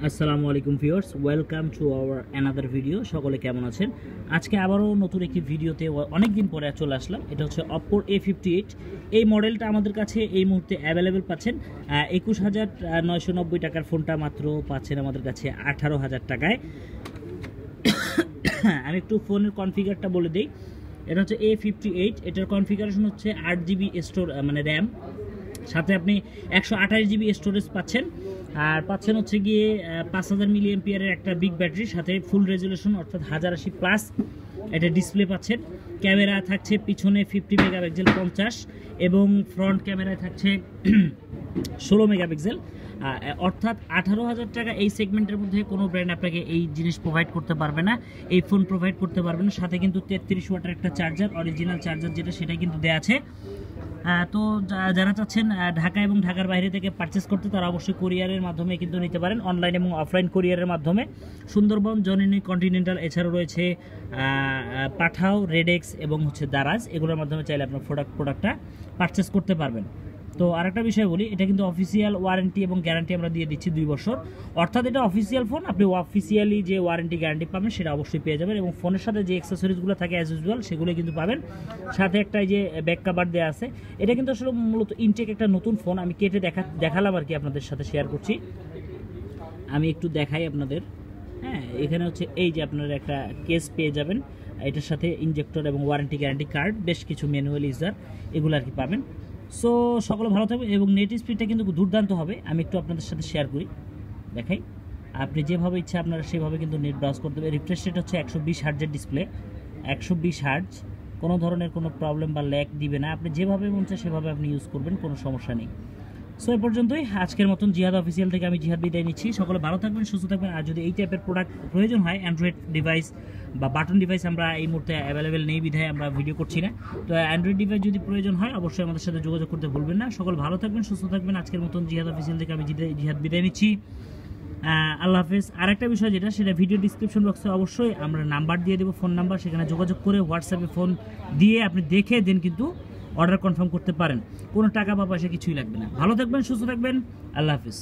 আসসালামু আলাইকুম viewers, welcome to our another video. সকলে কেমন আছেন? আজকে আবারও নতুন একটি ভিডিওতে অনেক দিন পরে চলে আসলাম। এটা হচ্ছে অপ্পোর A58। এই মডেলটা আমাদের কাছে এই মুহূর্তে অ্যাভেলেবেল পাচ্ছেন 21,990 টাকার ফোনটা মাত্র পাচ্ছেন আমাদের কাছে 18,000 টাকায়। আমি একটু ফোনের কনফিগারটা বলে দিই। এটা হচ্ছে A58। এটার কনফিগারেশন হচ্ছে 8GB স্টোর মানে র্যাম, সাথে আপনি 128GB স্টোরেজ পাচ্ছেন, আর পাচ্ছেন হচ্ছে গিয়ে 5000 mAh একটা বিগ ব্যাটারি, সাথে ফুল রেজুলেশন অর্থাৎ 1080+ এটা ডিসপ্লে পাচ্ছেন। ক্যামেরা থাকছে পিছনে 50 মেগাপিক্সেল 50 এবং ফ্রন্ট ক্যামেরায় থাকছে 16 মেগাপিক্সেল। অর্থাৎ 18,000 টাকা এই সেগমেন্টের মধ্যে কোনো ব্র্যান্ড আপনাকে এই জিনিস প্রোভাইড করতে পারবে না, এই ফোন প্রোভাইড করতে পারবে না। সাথে কিন্তু 33 ওয়াটের একটা চার্জার, অরিজিনাল চার্জার যেটা, সেটাই কিন্তু দেওয়া আছে। তো যারা চাচ্ছেন ঢাকা এবং ঢাকার বাইরে থেকে পারচেস করতে, তারা অবশ্যই কুরিয়ারের মাধ্যমে কিন্তু নিতে পারেন, অনলাইন এবং অফলাইন কুরিয়ারের মাধ্যমে। সুন্দরবন, জননী, কন্টিনেন্টাল, এছাড়াও রয়েছে পাঠাও, রেডেক্স এবং হচ্ছে দারাজ, এগুলোর মাধ্যমে চাইলে আপনার প্রোডাক্টটা পারচেস করতে পারবেন। তো আরেকটা বিষয় বলি, এটা কিন্তু অফিসিয়াল ওয়ারেন্টি এবং গ্যারান্টি আমরা দিয়ে দিচ্ছি 2 বছর। অর্থাৎ এটা অফিসিয়াল ফোন, আপনি অফিসিয়ালি যে ওয়ারেন্টি গ্যারান্টি পাবেন সেটা অবশ্যই পেয়ে যাবেন, এবং ফোনের সাথে যে অ্যাক্সেসরিজগুলো থাকে অ্যাজ ইউজুয়াল সেগুলো কিন্তু পাবেন। সাথে একটা যে ব্যাক কভার দেওয়া আছে, এটা কিন্তু আসলে মূলত ইনটেক একটা নতুন ফোন। আমি কেটে দেখালাম আর কি, আপনাদের সাথে শেয়ার করছি। আমি একটু দেখাই আপনাদের। হ্যাঁ, এখানে হচ্ছে এই যে আপনারা একটা কেস পেয়ে যাবেন, এটার সাথে ইনজেক্টর এবং ওয়ারেন্টি গ্যারান্টি কার্ড, বেশ কিছু ম্যানুয়াল ইউজার এগুলো আর কি পাবেন। সো সকলে ভালো থাকবে, এবং নেট স্পিডটা কিন্তু দুর্দান্ত হবে। আমি একটু আপনাদের সাথে শেয়ার করি, দেখাই। আপনি যেভাবে ইচ্ছা আপনারা সেভাবে কিন্তু নেট ব্রাউজ করতে হবে। রিফ্রেশ রেট হচ্ছে 120 হার্জের ডিসপ্লে, 120 হার্জ, কোনো ধরনের কোনো প্রবলেম বা ল্যাগ দিবে না। আপনি যেভাবে মন চায় সেভাবে আপনি ইউজ করবেন, কোনো সমস্যা নেই। সো এই পর্যন্তই আজকের মতন জিহাদ অফিসিয়াল থেকে আমি জিহাদ বিদায় নিচ্ছি। সকলে ভালো থাকবেন, সুস্থ থাকবেন। আর যদি এই টাইপের প্রোডাক্ট প্রয়োজন হয়, অ্যান্ড্রয়েড ডিভাইস বা বাটন ডিভাইস আমরা এই মুহূর্তে অ্যাভেলেবেল নেই বিধায় আমরা ভিডিও করছি না। তো অ্যান্ড্রয়েড ডিভাইস যদি প্রয়োজন হয় অবশ্যই আমাদের সাথে যোগাযোগ করতে ভুলবেন না। সকল ভালো থাকবেন, সুস্থ থাকবেন। আজকের মতন জিহাদ অফিসিয়াল থেকে আমি জিহাদ বিদায় নিচ্ছি। আল্লাহ হাফেজ। আরেকটা বিষয় যেটা, সেটা ভিডিও ডিসক্রিপশন বক্সে অবশ্যই আমরা নাম্বার দিয়ে দেবো, ফোন নাম্বার, সেখানে যোগাযোগ করে হোয়াটসঅ্যাপে ফোন দিয়ে আপনি দেখে দেন কিন্তু অর্ডার কনফার্ম করতে পারেন। কোনো টাকা বা পয়সা কিছুই লাগবে না। ভালো থাকবেন, সুস্থ থাকবেন। আল্লাহ হাফেজ।